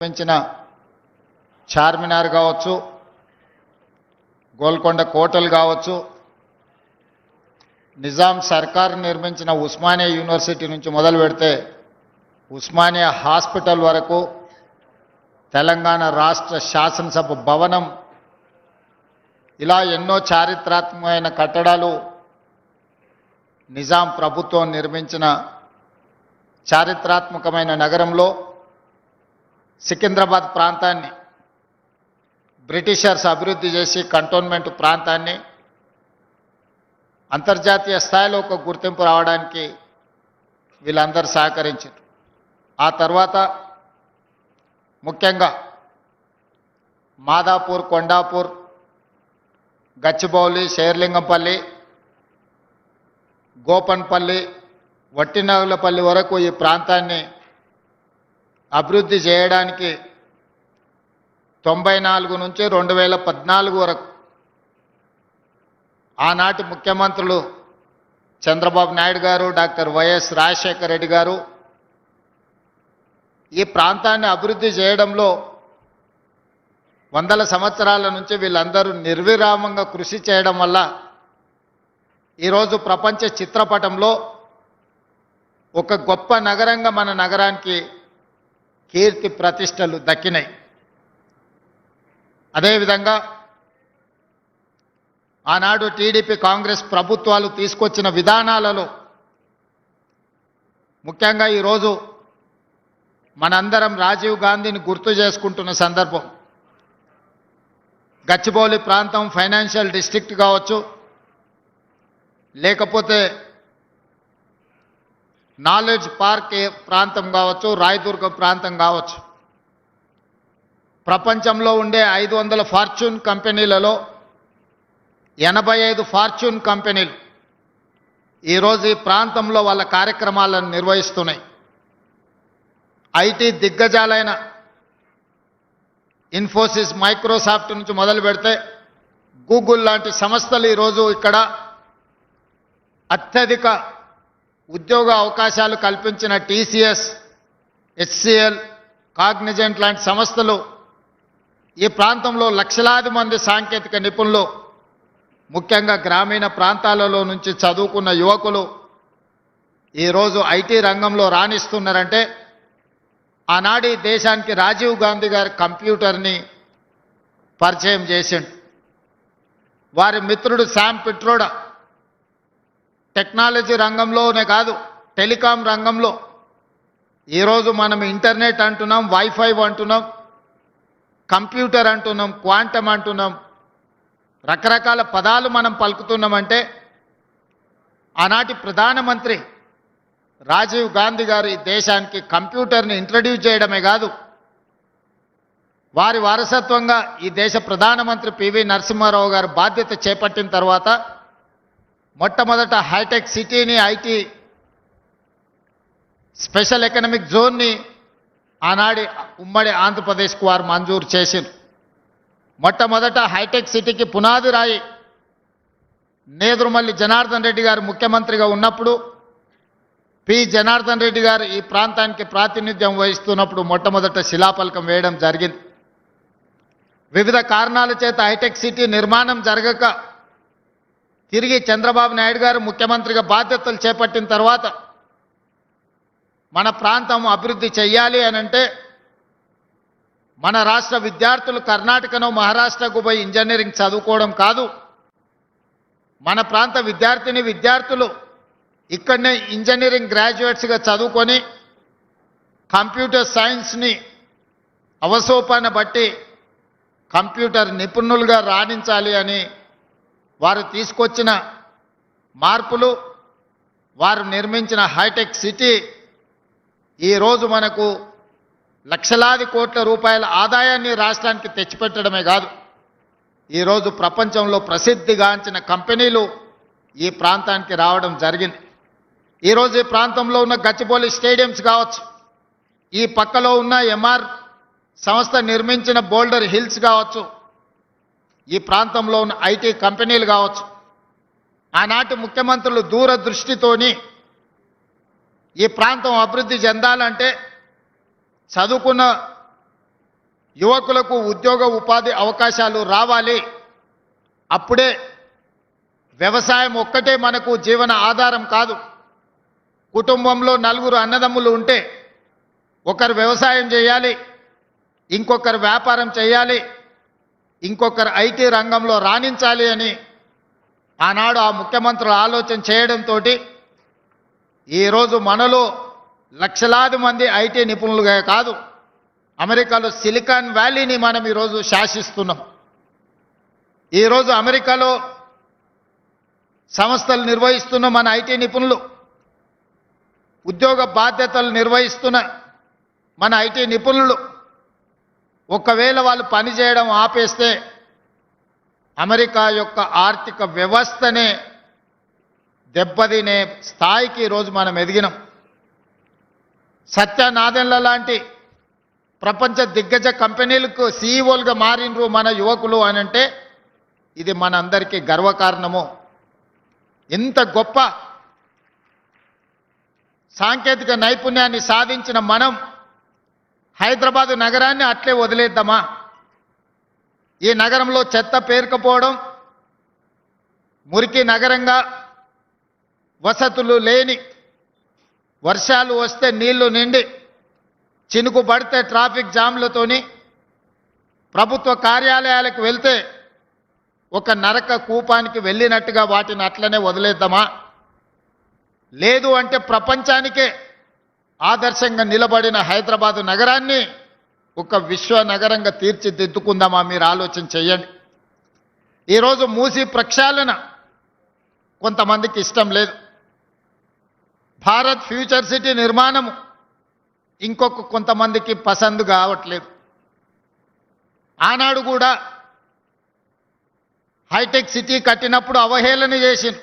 నిర్మించిన చార్మినార్ కావచ్చు, గోల్కొండ కోటలు కావచ్చు, నిజాం సర్కార్ నిర్మించిన ఉస్మానియా యూనివర్సిటీ నుంచి మొదలు పెడితే ఉస్మానియా హాస్పిటల్ వరకు, తెలంగాణ రాష్ట్ర శాసనసభ భవనం, ఇలా ఎన్నో చారిత్రాత్మకమైన కట్టడాలు నిజాం ప్రభుత్వం నిర్మించిన చారిత్రాత్మకమైన నగరంలో సికింద్రాబాద్ ప్రాంతాన్ని బ్రిటిషర్స్ అభివృద్ధి చేసి కంటోన్మెంట్ ప్రాంతాన్ని అంతర్జాతీయ స్థాయిలో ఒక గుర్తింపు రావడానికి వీళ్ళందరూ సహకరించారు. ఆ తర్వాత ముఖ్యంగా మాదాపూర్, కొండాపూర్, గచ్చిబౌలి, శేర్లింగంపల్లి, గోపన్పల్లి, వట్టినాగులపల్లి వరకు ఈ ప్రాంతాన్ని అభివృద్ధి చేయడానికి 94 నుంచి 2014 వరకు ఆనాటి ముఖ్యమంత్రులు చంద్రబాబు నాయుడు గారు, డాక్టర్ వైఎస్ రాజశేఖర రెడ్డి గారు ఈ ప్రాంతాన్ని అభివృద్ధి చేయడంలో వందల సంవత్సరాల నుంచి వీళ్ళందరూ నిర్విరామంగా కృషి చేయడం వల్ల ఈరోజు ప్రపంచ చిత్రపటంలో ఒక గొప్ప నగరంగా మన నగరానికి కీర్తి ప్రతిష్టలు దక్కినాయి. అదేవిధంగా ఆనాడు టీడీపీ, కాంగ్రెస్ ప్రభుత్వాలు తీసుకొచ్చిన విధానాలలో ముఖ్యంగా ఈరోజు మనందరం రాజీవ్ గాంధీని గుర్తు చేసుకుంటున్న సందర్భం. గచ్చిబౌలి ప్రాంతం ఫైనాన్షియల్ డిస్ట్రిక్ట్ కావచ్చు, లేకపోతే నాలెడ్జ్ పార్క్ ప్రాంతం కావచ్చు, రాయదుర్గం ప్రాంతం కావచ్చు, ప్రపంచంలో ఉండే 500 ఫార్చ్యూన్ కంపెనీలలో 85 ఫార్చ్యూన్ కంపెనీలు ఈరోజు ఈ ప్రాంతంలో వాళ్ళ కార్యక్రమాలను నిర్వహిస్తున్నాయి. ఐటీ దిగ్గజాలైన ఇన్ఫోసిస్, మైక్రోసాఫ్ట్ నుంచి మొదలు పెడితే గూగుల్ లాంటి సంస్థలు ఈరోజు ఇక్కడ అత్యధిక ఉద్యోగ అవకాశాలు కల్పించిన టీసీఎస్, హెచ్సిఎల్, కాగ్నిజెంట్ లాంటి సంస్థలు ఈ ప్రాంతంలో లక్షలాది మంది సాంకేతిక నిపుణులు, ముఖ్యంగా గ్రామీణ ప్రాంతాలలో నుంచి చదువుకున్న యువకులు ఈరోజు ఐటీ రంగంలో రాణిస్తున్నారంటే ఆనాటి దేశానికి రాజీవ్ గాంధీ గారి కంప్యూటర్ని పరిచయం చేసిండు. వారి మిత్రుడు శామ్ పిట్రోడా టెక్నాలజీ రంగంలోనే కాదు, టెలికాం రంగంలో ఈరోజు మనం ఇంటర్నెట్ అంటున్నాం, వైఫై అంటున్నాం, కంప్యూటర్ అంటున్నాం, క్వాంటమ్ అంటున్నాం, రకరకాల పదాలు మనం పలుకుతున్నామంటే ఆనాటి ప్రధానమంత్రి రాజీవ్ గాంధీ గారు ఈ దేశానికి కంప్యూటర్ని ఇంట్రడ్యూస్ చేయడమే కాదు, వారి వారసత్వంగా ఈ దేశ ప్రధానమంత్రి పివి నరసింహారావు గారు బాధ్యత చేపట్టిన తర్వాత మొట్టమొదట హైటెక్ సిటీని, ఐటీ స్పెషల్ ఎకనామిక్ జోన్ని ఆనాడి ఉమ్మడి ఆంధ్రప్రదేశ్కు వారు మంజూరు చేసింది. మొట్టమొదట హైటెక్ సిటీకి పునాది రాయి నేదురుమల్లి జనార్దన్ రెడ్డి గారు ముఖ్యమంత్రిగా ఉన్నప్పుడు, పి జనార్దన్ రెడ్డి గారు ఈ ప్రాంతానికి ప్రాతినిధ్యం వహిస్తున్నప్పుడు మొట్టమొదట శిలాఫలకం వేయడం జరిగింది. వివిధ కారణాల చేత హైటెక్ సిటీ నిర్మాణం జరగక తిరిగి చంద్రబాబు నాయుడు గారు ముఖ్యమంత్రిగా బాధ్యతలు చేపట్టిన తర్వాత మన ప్రాంతం అభివృద్ధి చెయ్యాలి అనంటే మన రాష్ట్ర విద్యార్థులు కర్ణాటకనో మహారాష్ట్రకు పోయి ఇంజనీరింగ్ చదువుకోవడం కాదు, మన ప్రాంత విద్యార్థులు ఇక్కడనే ఇంజనీరింగ్ గ్రాడ్యుయేట్స్గా చదువుకొని కంప్యూటర్ సైన్స్ని అవసోపాన బట్టి కంప్యూటర్ నిపుణులుగా రాణించాలి అని వారు తీసుకొచ్చిన మార్పులు, వారు నిర్మించిన హైటెక్ సిటీ ఈరోజు మనకు లక్షలాది కోట్ల రూపాయల ఆదాయాన్ని రాష్ట్రానికి తెచ్చిపెట్టడమే కాదు, ఈరోజు ప్రపంచంలో ప్రసిద్ధిగాంచిన కంపెనీలు ఈ ప్రాంతానికి రావడం జరిగింది. ఈరోజు ఈ ప్రాంతంలో ఉన్న గచ్చిబౌలి స్టేడియంస్ కావచ్చు, ఈ పక్కలో ఉన్న ఎంఆర్ సంస్థ నిర్మించిన బోల్డర్ హిల్స్ కావచ్చు, ఈ ప్రాంతంలో ఉన్న ఐటీ కంపెనీలు కావచ్చు, ఆనాటి ముఖ్యమంత్రులు దూరదృష్టితోని ఈ ప్రాంతం అభివృద్ధి చెందాలంటే చదువుకున్న యువకులకు ఉద్యోగ ఉపాధి అవకాశాలు రావాలి. అప్పుడే వ్యవసాయం ఒక్కటే మనకు జీవన ఆధారం కాదు. కుటుంబంలో నలుగురు అన్నదమ్ములు ఉంటే ఒకరు వ్యవసాయం చేయాలి, ఇంకొకరు వ్యాపారం చేయాలి, ఇంకొకరు ఐటీ రంగంలో రాణించాలి అని ఆనాడు ఆ ముఖ్యమంత్రులు ఆలోచన చేయడంతో ఈరోజు మనలో లక్షలాది మంది ఐటీ నిపుణులుగా కాదు, అమెరికాలో సిలికాన్ వ్యాలీని మనం ఈరోజు శాసిస్తున్నాం. ఈరోజు అమెరికాలో సంస్థలు నిర్వహిస్తున్న మన ఐటీ నిపుణులు, ఉద్యోగ బాధ్యతలు నిర్వహిస్తున్న మన ఐటీ నిపుణులు ఒకవేళ వాళ్ళు పనిచేయడం ఆపేస్తే అమెరికా యొక్క ఆర్థిక వ్యవస్థనే దెబ్బతినే స్థాయికి ఈరోజు మనం ఎదిగినాం. సత్య నాదెండ్ల లాంటి ప్రపంచ దిగ్గజ కంపెనీలకు సీఈఓలుగా మారినరు మన యువకులు అని అంటే ఇది మనందరికీ గర్వకారణము. ఇంత గొప్ప సాంకేతిక నైపుణ్యాన్ని సాధించిన మనం హైదరాబాదు నగరాన్ని అట్లే వదిలేద్దామా? ఈ నగరంలో చెత్త పేరుకపోవడం, మురికి నగరంగా, వసతులు లేని, వర్షాలు వస్తే నీళ్లు నిండి, చినుకు పడితే ట్రాఫిక్ జామ్లతోని ప్రభుత్వ కార్యాలయాలకు వెళ్తే ఒక నరక కూపానికి వెళ్ళినట్టుగా వాటిని అట్లనే వదిలేద్దామా? లేదు అంటే ప్రపంచానికే ఆదర్శంగా నిలబడిన హైదరాబాదు నగరాన్ని ఒక విశ్వ నగరంగా తీర్చిదిద్దుకుందామా? మీరు ఆలోచన చేయండి. ఈరోజు మూసీ ప్రక్షాళన కొంతమందికి ఇష్టం లేదు. భారత్ ఫ్యూచర్ సిటీ నిర్మాణము ఇంకొక కొంతమందికి పసందు కావట్లేదు. ఆనాడు కూడా హైటెక్ సిటీ కట్టినప్పుడు అవహేళన చేసింది.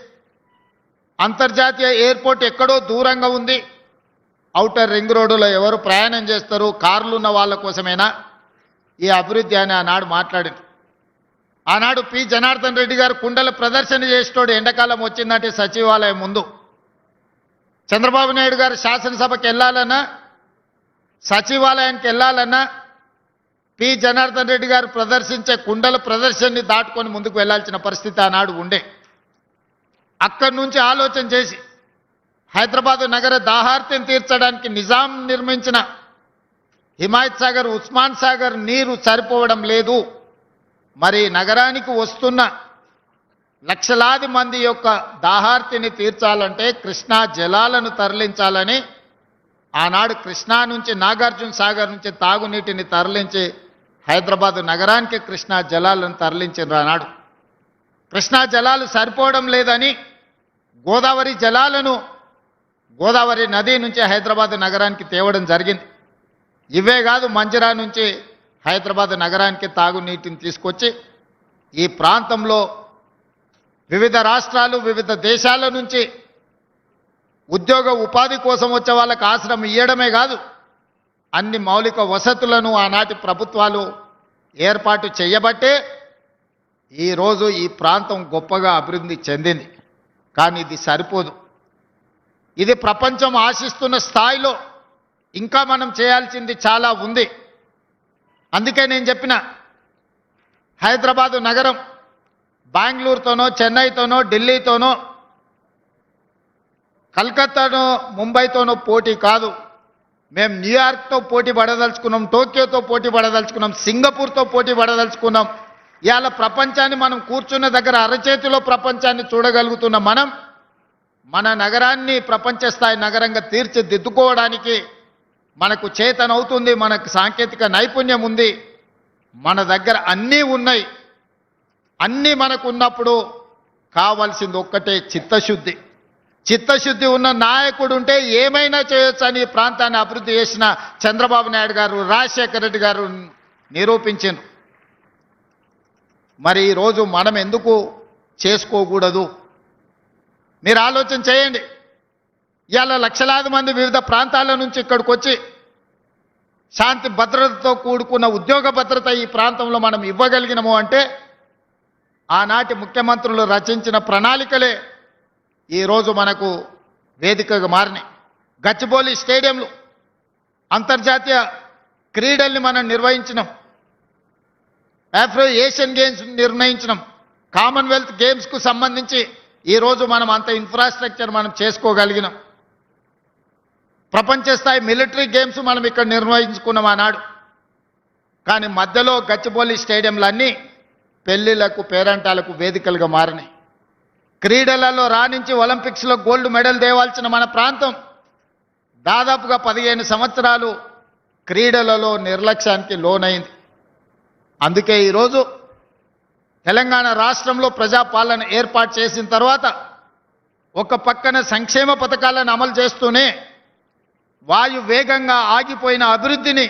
అంతర్జాతీయ ఎయిర్పోర్ట్ ఎక్కడో దూరంగా ఉంది, ఔటర్ రింగ్ రోడ్డులో ఎవరు ప్రయాణం చేస్తారు, కార్లు ఉన్న వాళ్ళ కోసమేనా ఈ అభివృద్ధి అని ఆనాడు మాట్లాడింది. ఆనాడు పి జనార్దన్ రెడ్డి గారు కుండల ప్రదర్శన చేసేటోడు ఎండాకాలం వచ్చిందంటే సచివాలయం ముందు. చంద్రబాబు నాయుడు గారు శాసనసభకి వెళ్ళాలన్నా, సచివాలయానికి వెళ్ళాలన్నా పి జనార్దన్ రెడ్డి గారు ప్రదర్శించే కుండల ప్రదర్శనని దాటుకొని ముందుకు వెళ్లాల్సిన పరిస్థితి ఆనాడు ఉండే. అక్కడి నుంచి ఆలోచన చేసి హైదరాబాదు నగర దాహార్తిని తీర్చడానికి నిజాం నిర్మించిన హిమాయత్ సాగర్, ఉస్మాన్ సాగర్ నీరు సరిపోవడం లేదు, మరి నగరానికి వస్తున్న లక్షలాది మంది యొక్క దాహార్తిని తీర్చాలంటే కృష్ణా జలాలను తరలించాలని ఆనాడు కృష్ణా నుంచి నాగార్జున సాగర్ నుంచి తాగునీటిని తరలించి హైదరాబాదు నగరానికి కృష్ణా జలాలను తరలించిన ఆనాడు. కృష్ణా జలాలు సరిపోవడం లేదని గోదావరి జలాలను గోదావరి నది నుంచి హైదరాబాదు నగరానికి తేవడం జరిగింది. ఇవే కాదు, మంజిరా నుంచి హైదరాబాదు నగరానికి తాగునీటిని తీసుకొచ్చి ఈ ప్రాంతంలో వివిధ రాష్ట్రాలు, వివిధ దేశాల నుంచి ఉద్యోగ ఉపాధి కోసం వచ్చే వాళ్ళకి ఆశ్రమం ఇవ్వడమే కాదు, అన్ని మౌలిక వసతులను ఆనాటి ప్రభుత్వాలు ఏర్పాటు చేయబట్టే ఈరోజు ఈ ప్రాంతం గొప్పగా అభివృద్ధి చెందింది. కానీ ఇది సరిపోదు. ఇది ప్రపంచం ఆశిస్తున్న స్థాయిలో ఇంకా మనం చేయాల్సింది చాలా ఉంది. అందుకే నేను చెప్పిన హైదరాబాదు నగరం బెంగళూరుతోనో, చెన్నైతోనో, ఢిల్లీతోనో, కలకత్తానో, ముంబైతోనో పోటీ కాదు. మేము న్యూయార్క్తో పోటీ పడదలుచుకున్నాం, టోక్యోతో పోటీ పడదలుచుకున్నాం, సింగపూర్తో పోటీ పడదలుచుకున్నాం. ఇవాళ ప్రపంచాన్ని మనం కూర్చున్న దగ్గర అరచేతిలో ప్రపంచాన్ని చూడగలుగుతున్న మనం మన నగరాన్ని ప్రపంచ స్థాయి నగరంగా తీర్చిదిద్దుకోవడానికి మనకు చేతనవుతుంది, మనకు సాంకేతిక నైపుణ్యం ఉంది, మన దగ్గర అన్నీ ఉన్నాయి. అన్నీ మనకు ఉన్నప్పుడు కావాల్సింది ఒక్కటే చిత్తశుద్ధి. చిత్తశుద్ధి ఉన్న నాయకుడు ఉంటే ఏమైనా చేయొచ్చు అని ఈ ప్రాంతాన్ని అభివృద్ధి చేసిన చంద్రబాబు నాయుడు గారు, రాజశేఖర రెడ్డి గారు నిరూపించారు. మరి ఈరోజు మనం ఎందుకు చేసుకోకూడదు? మీరు ఆలోచన చేయండి. ఇవాళ లక్షలాది మంది వివిధ ప్రాంతాల నుంచి ఇక్కడికి వచ్చి శాంతి భద్రతతో కూడుకున్న ఉద్యోగ భద్రత ఈ ప్రాంతంలో మనం ఇవ్వగలిగినము అంటే ఆనాటి ముఖ్యమంత్రులు రచించిన ప్రణాళికలే ఈరోజు మనకు వేదికగా మారినాయి. గచ్చిబౌలి స్టేడియంలో అంతర్జాతీయ క్రీడల్ని మనం నిర్వహించినాం. ఆఫ్రో ఏషియన్ గేమ్స్ నిర్ణయించినాం. కామన్వెల్త్ గేమ్స్కు సంబంధించి ఈరోజు మనం అంత ఇన్ఫ్రాస్ట్రక్చర్ మనం చేసుకోగలిగినాం. ప్రపంచ స్థాయి మిలిటరీ గేమ్స్ మనం ఇక్కడ నిర్వహించుకున్నాం ఆనాడు. కానీ మధ్యలో గచ్చిబౌలి స్టేడియంలన్నీ పెళ్లిళ్లకు పేరంటాలకు వేదికలుగా మారినాయి. క్రీడలలో రాణించి ఒలింపిక్స్లో గోల్డ్ మెడల్ తేవాల్సిన మన ప్రాంతం దాదాపుగా 15 సంవత్సరాలు క్రీడలలో నిర్లక్ష్యానికి లోనైంది. అందుకే ఈరోజు తెలంగాణ రాష్ట్రంలో ప్రజాపాలన ఏర్పాటు చేసిన తర్వాత ఒక పక్కన సంక్షేమ పథకాలను అమలు చేస్తూనే వాయు వేగంగా ఆగిపోయిన అభివృద్ధిని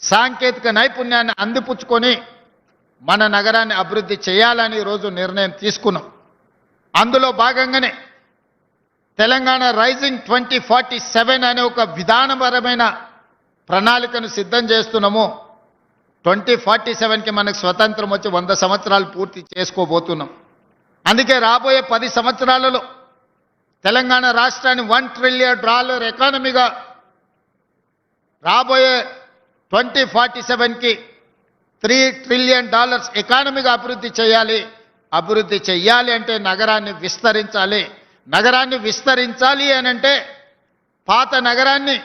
సాంకేతిక నైపుణ్యాన్ని అందిపుచ్చుకొని మన నగరాన్ని అభివృద్ధి చేయాలని ఈరోజు నిర్ణయం తీసుకున్నాం. అందులో భాగంగానే తెలంగాణ రైజింగ్ 2047 అనే ఒక విధానపరమైన ప్రణాళికను సిద్ధం చేస్తున్నాము. 2047కి మనకు స్వతంత్రం వచ్చి 100 సంవత్సరాలు పూర్తి చేసుకోబోతున్నాం. అందుకే రాబోయే 10 సంవత్సరాలలో తెలంగాణ రాష్ట్రాన్ని $1 ట్రిలియన్ ఎకానమీగా రాబోయే 2047కి $3 ట్రిలియన్ ఎకానమీగా అభివృద్ధి చేయాలి. అభివృద్ధి చెయ్యాలి అంటే నగరాన్ని విస్తరించాలి. నగరాన్ని విస్తరించాలి అని అంటే పాత నగరాన్ని,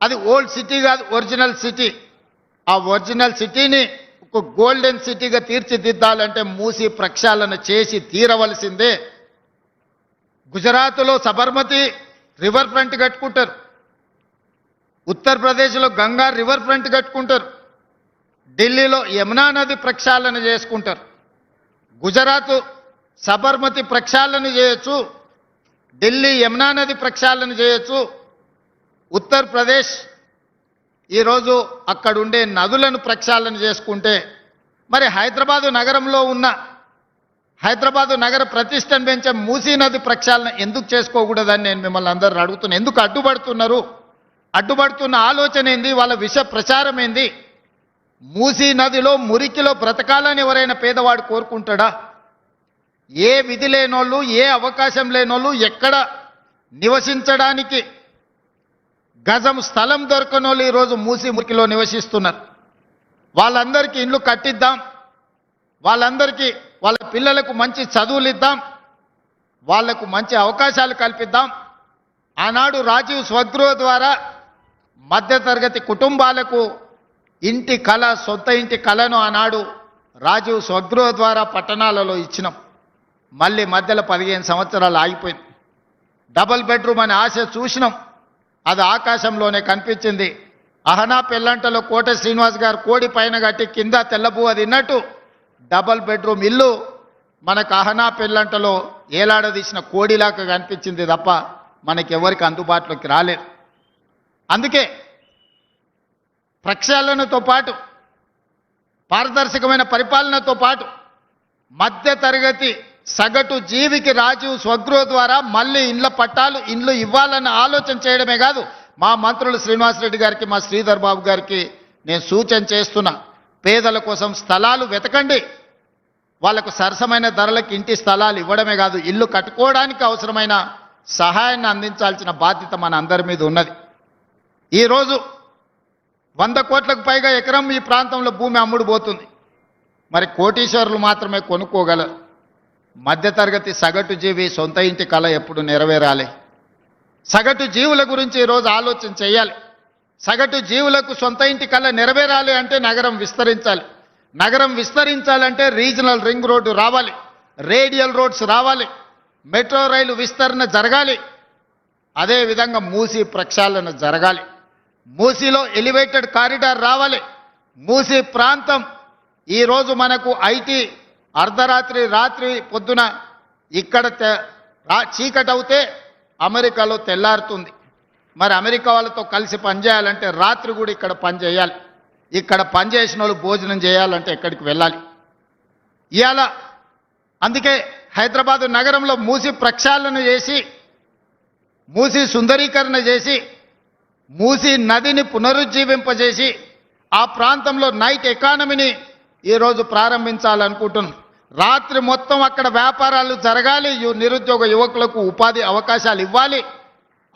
అది ఓల్డ్ సిటీ కాదు, ఒరిజినల్ సిటీ, ఆ ఒరిజినల్ సిటీని ఒక గోల్డెన్ సిటీగా తీర్చిదిద్దాలంటే మూసి ప్రక్షాళన చేసి తీరవలసిందే. గుజరాత్లో సబర్మతి రివర్ ఫ్రంట్ కట్టుకుంటారు, ఉత్తరప్రదేశ్లో గంగా రివర్ ఫ్రంట్ కట్టుకుంటారు, ఢిల్లీలో యమునా నది ప్రక్షాళన చేసుకుంటారు. గుజరాత్ సబర్మతి ప్రక్షాళన చేయొచ్చు, ఢిల్లీ యమునా నది ప్రక్షాళన చేయొచ్చు, ఉత్తరప్రదేశ్ ఈరోజు అక్కడ ఉండే నదులను ప్రక్షాళన చేసుకుంటే మరి హైదరాబాదు నగరంలో ఉన్న హైదరాబాదు నగర ప్రతిష్టను పెంచే మూసీ నది ప్రక్షాళన ఎందుకు చేసుకోకూడదని నేను మిమ్మల్ని అందరూ అడుగుతున్నాను. ఎందుకు అడ్డుపడుతున్నారు? అడ్డుపడుతున్న ఆలోచన ఏంది? వాళ్ళ విష ప్రచారం ఏంది? మూసీ నదిలో మురికిలో బ్రతకాలని ఎవరైనా పేదవాడు కోరుకుంటాడా? ఏ విధి లేనోళ్ళు, ఏ అవకాశం లేనోళ్ళు, ఎక్కడ నివసించడానికి గజం స్థలం దొరకనోళ్ళు ఈరోజు మూసీ మురికిలో నివసిస్తున్నారు. వాళ్ళందరికీ ఇండ్లు కట్టిద్దాం, వాళ్ళందరికీ వాళ్ళ పిల్లలకు మంచి చదువులు ఇద్దాం, వాళ్లకు మంచి అవకాశాలు కల్పిద్దాం. ఆనాడు రాజీవ్ స్వగృహ ద్వారా మధ్యతరగతి కుటుంబాలకు ఇంటి కళ, సొంత ఇంటి కళను ఆనాడు రాజీవ్ స్వగృహ ద్వారా పట్టణాలలో ఇచ్చినాం. మళ్ళీ మధ్యలో 15 సంవత్సరాలు ఆగిపోయింది. డబుల్ బెడ్రూమ్ అనే ఆశ చూసినాం, అది ఆకాశంలోనే కనిపించింది. అహనా పెళ్ళంటలో కోట శ్రీనివాస్ గారు కోడి పైన కట్టి కింద తెల్లబువ్వ తిన్నట్టు డబుల్ బెడ్రూమ్ ఇల్లు మనకు అహనా పెళ్ళంటలో ఏలాడదీసిన కోడిలాగా కనిపించింది తప్ప మనకెవరికి అందుబాటులోకి రాలేదు. అందుకే ప్రక్షాళనతో పాటు పారదర్శకమైన పరిపాలనతో పాటు మధ్యతరగతి సగటు జీవికి రాజీవ్ స్వగృహ ద్వారా మళ్ళీ ఇండ్ల పట్టాలు, ఇండ్లు ఇవ్వాలన్న ఆలోచన చేయడమే కాదు, మా మంత్రులు శ్రీనివాసరెడ్డి గారికి, మా శ్రీధర్ బాబు గారికి నేను సూచన చేస్తున్నా, పేదల కోసం స్థలాలు వెతకండి. వాళ్లకు సరసమైన ధరలకు ఇంటి స్థలాలు ఇవ్వడమే కాదు, ఇల్లు కట్టుకోవడానికి అవసరమైన సహాయాన్ని అందించాల్సిన బాధ్యత మన అందరి మీద ఉన్నది. ఈరోజు 100 కోట్లకు పైగా ఎకరం ఈ ప్రాంతంలో భూమి అమ్ముడుపోతుంది. మరి కోటీశ్వరులు మాత్రమే కొనుక్కోగలరు. మధ్యతరగతి సగటు జీవి సొంత ఇంటి కళ ఎప్పుడు నెరవేరాలి? సగటు జీవుల గురించి ఈరోజు ఆలోచన చేయాలి. సగటు జీవులకు సొంత ఇంటి కళ నెరవేరాలి అంటే నగరం విస్తరించాలి. నగరం విస్తరించాలంటే రీజనల్ రింగ్ రోడ్డు రావాలి, రేడియల్ రోడ్స్ రావాలి, మెట్రో రైలు విస్తరణ జరగాలి, అదేవిధంగా మూసీ ప్రక్షాళన జరగాలి, మూసీలో ఎలివేటెడ్ కారిడార్ రావాలి. మూసీ ప్రాంతం ఈరోజు మనకు ఐటీ అర్ధరాత్రి రాత్రి పొద్దున ఇక్కడ చీకటి అవుతే అమెరికాలో తెల్లారుతుంది. మరి అమెరికా వాళ్ళతో కలిసి పనిచేయాలంటే రాత్రి కూడా ఇక్కడ పనిచేయాలి. ఇక్కడ పనిచేసిన వాళ్ళు భోజనం చేయాలంటే ఎక్కడికి వెళ్ళాలి? ఇవాళ అందుకే హైదరాబాదు నగరంలో మూసీ ప్రక్షాళన చేసి, మూసీ సుందరీకరణ చేసి, మూసీ నదిని పునరుజ్జీవింపజేసి ఆ ప్రాంతంలో నైట్ ఎకానమీని ఈరోజు ప్రారంభించాలనుకుంటున్నాం. రాత్రి మొత్తం అక్కడ వ్యాపారాలు జరగాలి, నిరుద్యోగ యువకులకు ఉపాధి అవకాశాలు ఇవ్వాలి,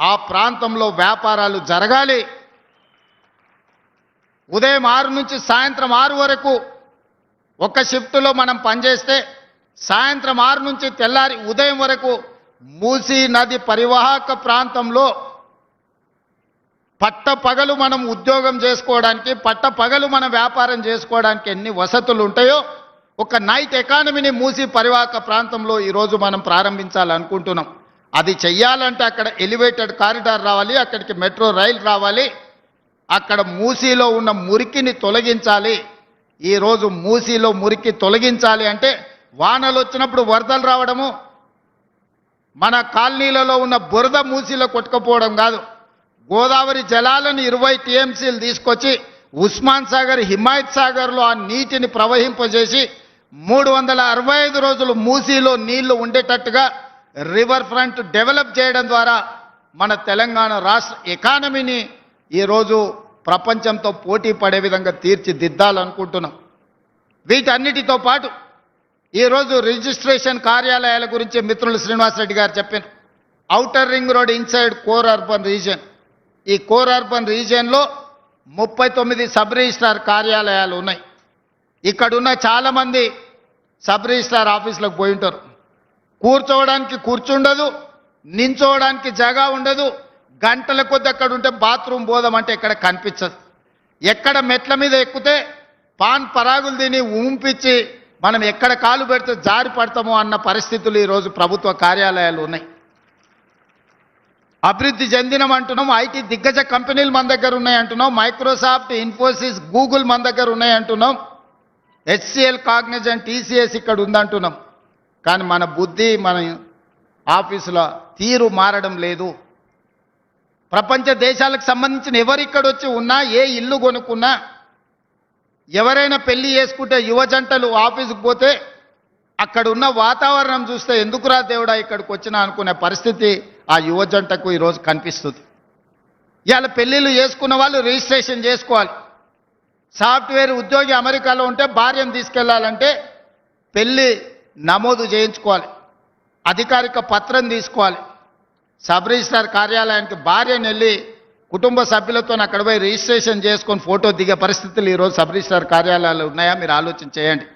ఆ ప్రాంతంలో వ్యాపారాలు జరగాలి. ఉదయం 6 నుంచి సాయంత్రం 6 వరకు ఒక షిఫ్ట్లో మనం పనిచేస్తే సాయంత్రం 6 నుంచి తెల్లారి ఉదయం వరకు మూసీ నది పరివాహక ప్రాంతంలో పట్టపగలు మనం ఉద్యోగం చేసుకోవడానికి, పట్టపగలు మనం వ్యాపారం చేసుకోవడానికి ఎన్ని వసతులు ఉంటాయో ఒక నైట్ ఎకానమీని మూసీ పరివాహక ప్రాంతంలో ఈరోజు మనం ప్రారంభించాలనుకుంటున్నాం. అది చెయ్యాలంటే అక్కడ ఎలివేటెడ్ కారిడార్ రావాలి, అక్కడికి మెట్రో రైలు రావాలి, అక్కడ మూసీలో ఉన్న మురికిని తొలగించాలి. ఈరోజు మూసీలో మురికి తొలగించాలి అంటే వానలు వచ్చినప్పుడు వరదలు రావడము, మన కాలనీలలో ఉన్న బురద మూసీలో కొట్టుకుపోవడం కాదు. గోదావరి జలాలను 20 టీఎంసీలు తీసుకొచ్చి ఉస్మాన్ సాగర్, హిమాయత్ సాగర్లో ఆ నీటిని ప్రవహింపజేసి 365 రోజులు మూసీలో నీళ్లు ఉండేటట్టుగా రివర్ ఫ్రంట్ డెవలప్ చేయడం ద్వారా మన తెలంగాణ రాష్ట్ర ఎకానమీని ఈరోజు ప్రపంచంతో పోటీ పడే విధంగా తీర్చిదిద్దాలనుకుంటున్నాం. వీటన్నిటితో పాటు ఈరోజు రిజిస్ట్రేషన్ కార్యాలయాల గురించి మిత్రులు శ్రీనివాసరెడ్డి గారు చెప్పారు. Outer ring road inside core urban region, ఈ కోర్ అర్బన్ రీజియన్లో 39 సబ్ రిజిస్ట్రార్ కార్యాలయాలు ఉన్నాయి. ఇక్కడున్న చాలామంది సబ్ రిజిస్ట్రార్ ఆఫీసులకు పోయి ఉంటారు. కూర్చోవడానికి కూర్చుండదు, నించోవడానికి జగా ఉండదు, గంటల కొద్ది అక్కడ ఉంటే బాత్రూమ్ పోదామంటే ఎక్కడ కనిపించదు. ఎక్కడ మెట్ల మీద ఎక్కితే పాన్ పరాగులు తిని ఊంపించి మనం ఎక్కడ కాలు పెడితే జారి పడతామో అన్న పరిస్థితులు ఈరోజు ప్రభుత్వ కార్యాలయాలు ఉన్నాయి. అభివృద్ధి చెందినమంటున్నాం, ఐటీ దిగ్గజ కంపెనీలు మన దగ్గర ఉన్నాయంటున్నాం, మైక్రోసాఫ్ట్, ఇన్ఫోసిస్, గూగుల్ మన దగ్గర ఉన్నాయంటున్నాం, హెచ్సిఎల్, కాగ్నిజెంట్, టీసీఎస్ ఇక్కడ ఉందంటున్నాం. కానీ మన బుద్ధి, మన ఆఫీసుల తీరు మారడం లేదు. ప్రపంచ దేశాలకు సంబంధించిన ఎవరు ఇక్కడ వచ్చి ఉన్నా, ఏ ఇల్లు కొనుక్కున్నా, ఎవరైనా పెళ్లి చేసుకుంటే యువ జంటలు ఆఫీసుకు పోతే అక్కడ ఉన్న వాతావరణం చూస్తే ఎందుకురా దేవుడా ఇక్కడికి వచ్చినా అనుకునే పరిస్థితి ఆ యువ జంటకు ఈరోజు కనిపిస్తుంది. ఇవాళ పెళ్ళిళ్ళు చేసుకున్న వాళ్ళు రిజిస్ట్రేషన్ చేసుకోవాలి. సాఫ్ట్వేర్ ఉద్యోగి అమెరికాలో ఉంటే భార్యను తీసుకెళ్లాలంటే పెళ్ళి నమోదు చేయించుకోవాలి, అధికారిక పత్రం తీసుకోవాలి. సబ్ రిజిస్ట్రార్ కార్యాలయానికి భార్యను వెళ్ళి కుటుంబ సభ్యులతో అక్కడ పోయి రిజిస్ట్రేషన్ చేసుకొని ఫోటో దిగే పరిస్థితులు ఈరోజు సబ్ రిజిస్ట్రార్ కార్యాలయాలు ఉన్నాయా? మీరు ఆలోచన చేయండి.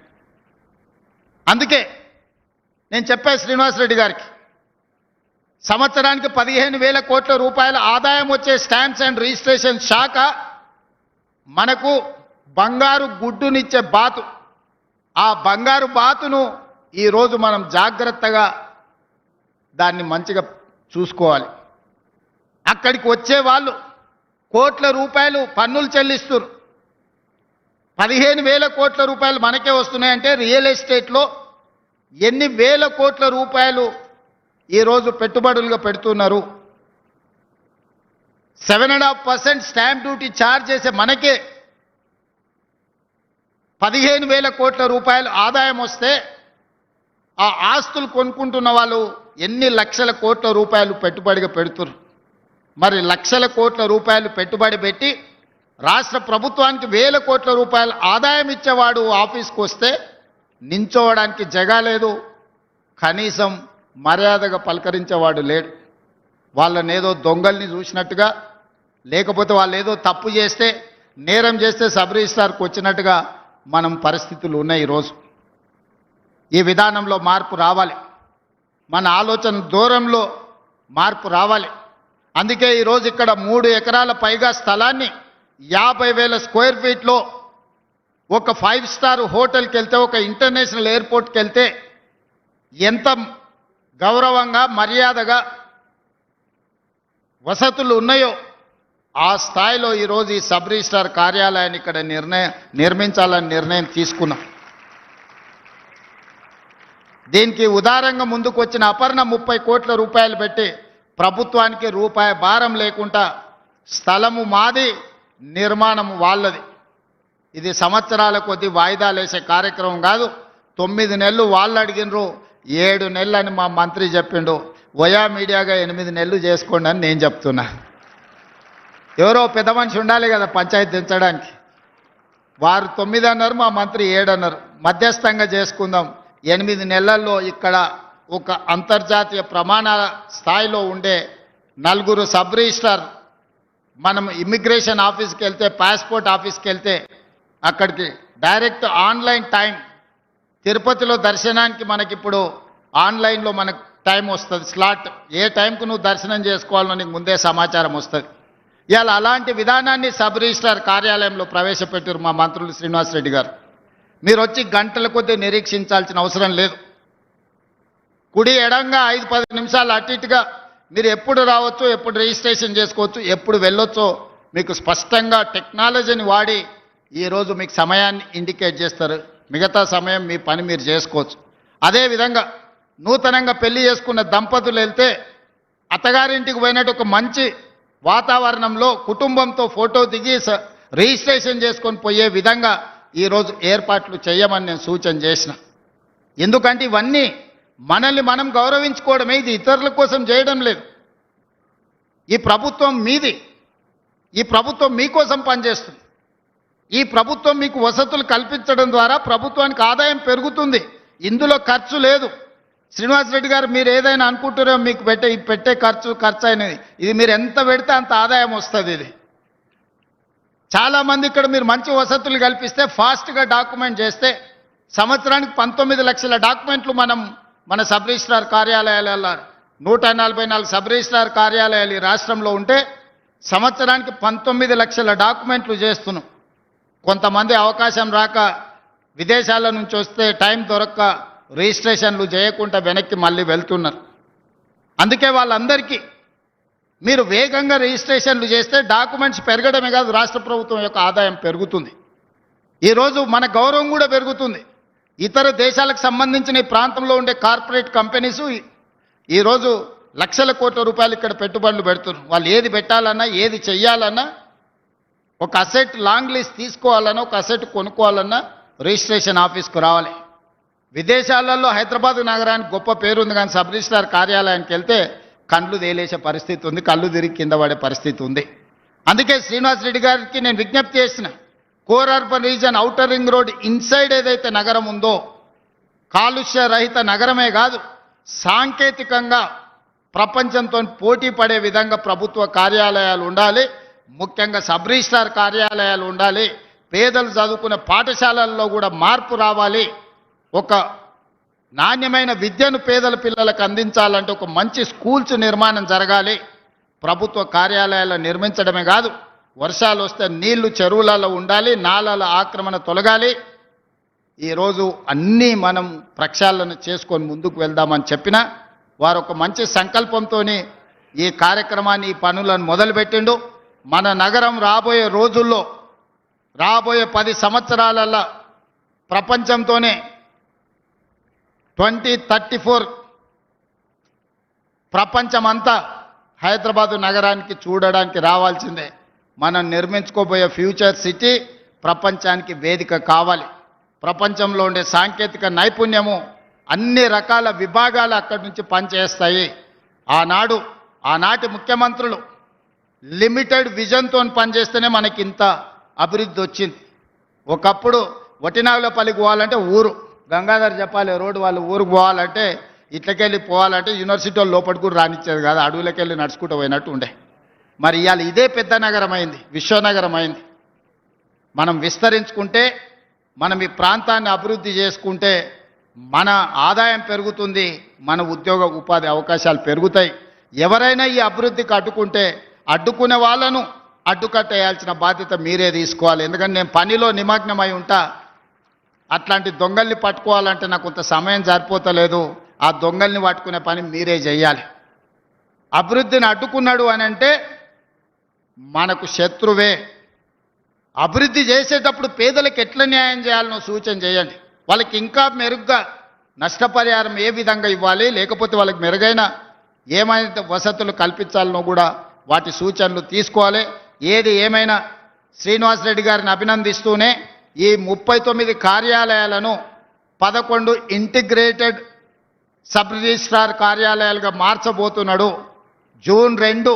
అందుకే నేను చెప్పా శ్రీనివాసరెడ్డి గారికి, సంవత్సరానికి 15,000 కోట్ల రూపాయల ఆదాయం వచ్చే స్టాంప్స్ అండ్ రిజిస్ట్రేషన్ శాఖ మనకు బంగారు గుడ్డునిచ్చే బాతు. ఆ బంగారు బాతును ఈరోజు మనం జాగ్రత్తగా దాన్ని మంచిగా చూసుకోవాలి. అక్కడికి వచ్చే వాళ్ళు కోట్ల రూపాయలు పన్నులు చెల్లిస్తున్నారు. 15,000 కోట్ల రూపాయలు మనకే వస్తున్నాయంటే రియల్ ఎస్టేట్లో ఎన్ని వేల కోట్ల రూపాయలు ఈరోజు పెట్టుబడులుగా పెడుతున్నారు. 7.5% స్టాంప్ డ్యూటీ ఛార్జ్ చేసే మనకే 15,000 కోట్ల రూపాయలు ఆదాయం వస్తే ఆ ఆస్తులు కొనుక్కుంటున్న వాళ్ళు ఎన్ని లక్షల కోట్ల రూపాయలు పెట్టుబడిగా పెడుతున్నారు. మరి లక్షల కోట్ల రూపాయలు పెట్టుబడి పెట్టి రాష్ట్ర ప్రభుత్వానికి 1,000 కోట్ల రూపాయలు ఆదాయం ఇచ్చేవాడు ఆఫీస్కి వస్తే నించోవడానికి జగా లేదు, కనీసం మర్యాదగా పలకరించేవాడు లేడు. వాళ్ళని ఏదో దొంగల్ని చూసినట్టుగా, లేకపోతే వాళ్ళు ఏదో తప్పు చేస్తే, నేరం చేస్తే సబ్ రిజిస్ట్రార్కి వచ్చినట్టుగా మనం పరిస్థితులు ఉన్నాయి. ఈరోజు ఈ విధానంలో మార్పు రావాలి, మన ఆలోచన దూరంలో మార్పు రావాలి. అందుకే ఈరోజు ఇక్కడ 3 ఎకరాల పైగా స్థలాన్ని 50,000 స్క్వేర్ ఫీట్లో ఒక 5 స్టార్ హోటల్కి వెళ్తే, ఒక ఇంటర్నేషనల్ ఎయిర్పోర్ట్కి వెళ్తే ఎంత గౌరవంగా మర్యాదగా వసతులు ఉన్నాయో ఆ స్థాయిలో ఈరోజు ఈ సబ్ రిజిస్ట్రార్ కార్యాలయాన్ని ఇక్కడ నిర్మించాలని నిర్ణయం తీసుకున్నాం. దీనికి ఉదారంగా ముందుకు వచ్చిన అపర్ణ 30 కోట్ల రూపాయలు పెట్టి ప్రభుత్వానికి రూపాయి భారం లేకుండా స్థలము మాది, నిర్మాణం వాళ్ళది. ఇది సంవత్సరాల కొద్ది వాయిదాలు వేసే కార్యక్రమం కాదు. 9 నెలలు వాళ్ళు అడిగినరు, 7 నెలలు అని మా మంత్రి చెప్పిండు. వయా మీడియాగా 8 నెలలు చేసుకోండి అని నేను చెప్తున్నా. ఎవరో పెద్ద మనిషి ఉండాలి కదా పంచాయతీ దించడానికి. వారు 9 అన్నారు, మా మంత్రి 7 అన్నారు. మధ్యస్థంగా చేసుకుందాం. 8 నెలల్లో ఇక్కడ ఒక అంతర్జాతీయ ప్రమాణాల స్థాయిలో ఉండే 4 సబ్ రిజిస్ట్రార్ మనం ఇమ్మిగ్రేషన్ ఆఫీస్కి వెళ్తే, పాస్పోర్ట్ ఆఫీస్కి వెళ్తే అక్కడికి డైరెక్ట్ ఆన్లైన్ టైం, తిరుపతిలో దర్శనానికి మనకిప్పుడు ఆన్లైన్లో మనకు టైం వస్తుంది, స్లాట్, ఏ టైంకు నువ్వు దర్శనం చేసుకోవాలో నీకు ముందే సమాచారం వస్తుంది. ఇవాళ అలాంటి విధానాన్ని సబ్ రిజిస్ట్రార్ కార్యాలయంలో ప్రవేశపెట్టారు మా మంత్రులు శ్రీనివాస్ రెడ్డి గారు. మీరు వచ్చి గంటల కొద్దీ నిరీక్షించాల్సిన అవసరం లేదు. కుడి ఎడంగా 5-10 నిమిషాలు అటు ఇటుగా మీరు ఎప్పుడు రావచ్చో, ఎప్పుడు రిజిస్ట్రేషన్ చేసుకోవచ్చు, ఎప్పుడు వెళ్ళొచ్చో మీకు స్పష్టంగా టెక్నాలజీని వాడి ఈరోజు మీకు సమయాన్ని ఇండికేట్ చేస్తారు. మిగతా సమయం మీ పని మీరు చేసుకోవచ్చు. అదేవిధంగా నూతనంగా పెళ్లి చేసుకున్న దంపతులు వెళ్తే అత్తగారింటికి పోయినట్టు ఒక మంచి వాతావరణంలో కుటుంబంతో ఫోటో దిగి రిజిస్ట్రేషన్ చేసుకొని పోయే విధంగా ఈరోజు ఏర్పాట్లు చేయమని నేను సూచన చేసిన. ఎందుకంటే ఇవన్నీ మనల్ని మనం గౌరవించుకోవడమే, ఇది ఇతరుల కోసం చేయడం లేదు. ఈ ప్రభుత్వం మీది, ఈ ప్రభుత్వం మీకోసం పనిచేస్తుంది. ఈ ప్రభుత్వం మీకు వసతులు కల్పించడం ద్వారా ప్రభుత్వానికి ఆదాయం పెరుగుతుంది, ఇందులో ఖర్చు లేదు. శ్రీనివాస్ రెడ్డి గారు, మీరు ఏదైనా అనుకుంటారో మీకు పెట్టే ఖర్చు అయినది, ఇది మీరు ఎంత పెడితే అంత ఆదాయం వస్తుంది. ఇది చాలామంది ఇక్కడ మీరు మంచి వసతులు కల్పిస్తే, ఫాస్ట్గా డాక్యుమెంట్ చేస్తే సంవత్సరానికి 19 లక్షల డాక్యుమెంట్లు మన సబ్ రిజిస్ట్రార్ కార్యాలయాలలో 144 సబ్ రిజిస్ట్రార్ కార్యాలయాలు ఈ రాష్ట్రంలో ఉంటే సంవత్సరానికి 19 లక్షల డాక్యుమెంట్లు చేస్తున్నాం. కొంతమంది అవకాశం రాక విదేశాల నుంచి వస్తే టైం దొరక్క రిజిస్ట్రేషన్లు చేయకుండా వెనక్కి మళ్ళీ వెళ్తున్నారు. అందుకే వాళ్ళందరికీ మీరు వేగంగా రిజిస్ట్రేషన్లు చేస్తే డాక్యుమెంట్స్ పెరగడమే కాదు, రాష్ట్ర ప్రభుత్వం యొక్క ఆదాయం పెరుగుతుంది. ఈరోజు మన గౌరవం కూడా పెరుగుతుంది. ఇతర దేశాలకు సంబంధించిన ఈ ప్రాంతంలో ఉండే కార్పొరేట్ కంపెనీసు ఈరోజు లక్షల కోట్ల రూపాయలు ఇక్కడ పెట్టుబడులు పెడుతున్నారు. వాళ్ళు ఏది పెట్టాలన్నా, ఏది చెయ్యాలన్నా, ఒక అసెట్ లాంగ్ లీజ్ తీసుకోవాలన్నా, ఒక అసెట్ కొనుక్కోవాలన్నా రిజిస్ట్రేషన్ ఆఫీస్కు రావాలి. విదేశాలలో హైదరాబాద్ నగరానికి గొప్ప పేరుంది, కానీ సబ్ రిజిస్ట్రార్ కార్యాలయానికి వెళ్తే కళ్ళు తేలేసే పరిస్థితి ఉంది, కళ్ళు తిరిగి కింద పడే పరిస్థితి ఉంది. అందుకే శ్రీనివాస్ రెడ్డి గారికి నేను విజ్ఞప్తి చేసిన, core urban reason, outer ring road inside ఏదైతే నగరం ఉందో, కాలుష్య రహిత నగరమే కాదు, సాంకేతికంగా ప్రపంచంతో పోటీ పడే విధంగా ప్రభుత్వ కార్యాలయాలు ఉండాలి, ముఖ్యంగా సబ్ రిజిస్ట్రార్ కార్యాలయాలు ఉండాలి. పేదలు చదువుకునే పాఠశాలల్లో కూడా మార్పు రావాలి. ఒక నాణ్యమైన విద్యను పేదల పిల్లలకు అందించాలంటే ఒక మంచి స్కూల్స్ నిర్మాణం జరగాలి. ప్రభుత్వ కార్యాలయాలు నిర్మించడమే కాదు, వర్షాలు వస్తే నీళ్లు చెరువులలో ఉండాలి, నాలాల ఆక్రమణ తొలగాలి. ఈరోజు అన్నీ మనం ప్రక్షాళన చేసుకొని ముందుకు వెళ్దామని చెప్పినా వారు ఒక మంచి సంకల్పంతో ఈ కార్యక్రమాన్ని, ఈ పనులను మొదలుపెట్టిండు. మన నగరం రాబోయే రోజుల్లో, రాబోయే 10 సంవత్సరాలలో ప్రపంచంతోనే 2034 ప్రపంచమంతా హైదరాబాదు నగరానికి చూడడానికి రావాల్సిందే. మనం నిర్మించుకోబోయే ఫ్యూచర్ సిటీ ప్రపంచానికి వేదిక కావాలి. ప్రపంచంలో ఉండే సాంకేతిక నైపుణ్యము, అన్ని రకాల విభాగాలు అక్కడి నుంచి పనిచేస్తాయి. ఆనాటి ముఖ్యమంత్రులు లిమిటెడ్ విజన్తో పనిచేస్తేనే మనకి ఇంత అభివృద్ధి వచ్చింది. ఒకప్పుడు వటినాగులపల్లికి పోవాలంటే ఊరు, గంగాధర్ చెప్పాలి రోడ్డు, వాళ్ళు ఊరికి పోవాలంటే ఇట్లకెళ్ళి పోవాలంటే యూనివర్సిటీ వాళ్ళు లోపలికి కూడా రానిచ్చేది కాదు, అడవులకి వెళ్ళి నడుచుకుంటూ పోయినట్టు ఉండే. మరి ఇవాళ ఇదే పెద్ద నగరం అయింది, విశ్వనగరం అయింది. మనం విస్తరించుకుంటే, మనం ఈ ప్రాంతాన్ని అభివృద్ధి చేసుకుంటే మన ఆదాయం పెరుగుతుంది, మన ఉద్యోగ ఉపాధి అవకాశాలు పెరుగుతాయి. ఎవరైనా ఈ అభివృద్ధికి అడ్డుకునే వాళ్ళను అడ్డుకట్టేయాల్సిన బాధ్యత మీరే తీసుకోవాలి. ఎందుకంటే నేను పనిలో నిమగ్నమై ఉంటా, అట్లాంటి దొంగల్ని పట్టుకోవాలంటే నాకు కొంత సమయం సరిపోతలేదు. ఆ దొంగల్ని పట్టుకునే పని మీరే చేయాలి. అభివృద్ధిని అడ్డుకున్నాడు అని అంటే మనకు శత్రువే. అభివృద్ధి చేసేటప్పుడు పేదలకు ఎట్లా న్యాయం చేయాలనో సూచన చేయండి. వాళ్ళకి ఇంకా మెరుగ్గా నష్టపరిహారం ఏ విధంగా ఇవ్వాలి, లేకపోతే వాళ్ళకి మెరుగైన ఏమైనా వసతులు కల్పించాలనో కూడా వాటి సూచనలు తీసుకోవాలి. ఏది ఏమైనా శ్రీనివాస్ రెడ్డి గారిని అభినందిస్తూనే ఈ 39 కార్యాలయాలను 11 ఇంటిగ్రేటెడ్ సబ్ రిజిస్ట్రార్ కార్యాలయాలుగా మార్చబోతున్నాడు. జూన్ 2,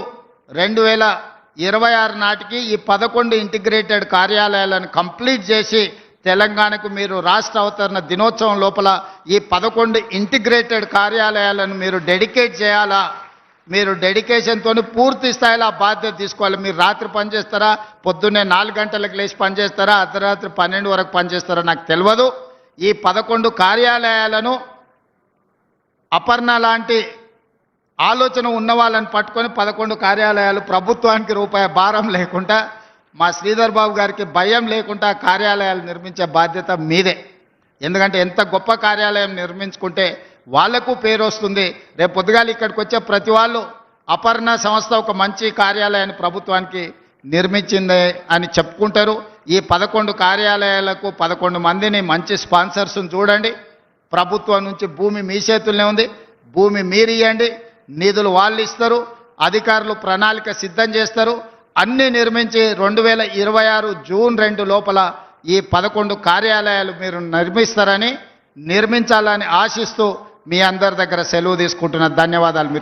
2026 నాటికి ఈ 11 ఇంటిగ్రేటెడ్ కార్యాలయాలను కంప్లీట్ చేసి తెలంగాణకు మీరు రాష్ట్ర అవతరణ దినోత్సవం లోపల ఈ 11 ఇంటిగ్రేటెడ్ కార్యాలయాలను మీరు డెడికేట్ చేయాలా. మీరు డెడికేషన్తో పూర్తి స్థాయిలో ఆ బాధ్యత తీసుకోవాలి. మీరు రాత్రి పని చేస్తారా, పొద్దున్నే 4 గంటలకు లేచి పని చేస్తారా, అర్ధరాత్రి 12 వరకు పని చేస్తారా నాకు తెలియదు. ఈ 11 కార్యాలయాలను అపర్ణ లాంటి ఆలోచన ఉన్న వాళ్ళని పట్టుకొని 11 కార్యాలయాలు ప్రభుత్వానికి రూపాయి భారం లేకుండా, మా శ్రీధర్ బాబు గారికి భయం లేకుండా కార్యాలయాలు నిర్మించే బాధ్యత మీదే. ఎందుకంటే ఎంత గొప్ప కార్యాలయం నిర్మించుకుంటే వాళ్లకు పేరు వస్తుంది. రేపు పొద్దుగాల ఇక్కడికి వచ్చే ప్రతి వాళ్ళు అపర్ణ సంస్థ ఒక మంచి కార్యాలయాన్ని ప్రభుత్వానికి నిర్మించింది అని చెప్పుకుంటారు. ఈ 11 కార్యాలయాలకు 11 మందిని మంచి స్పాన్సర్స్ని చూడండి. ప్రభుత్వం నుంచి భూమి మీ చేతుల్లోనే ఉంది, భూమి మీరు ఇవ్వండి, నిధులు వాళ్ళు ఇస్తారు, అధికారులు ప్రణాళిక సిద్ధం చేస్తారు, అన్నీ నిర్మించి 2026 జూన్ 2 లోపల ఈ 11 కార్యాలయాలు మీరు నిర్మిస్తారని, నిర్మించాలని ఆశిస్తూ మీ అందరి దగ్గర సెలవు తీసుకుంటున్న ధన్యవాదాలు.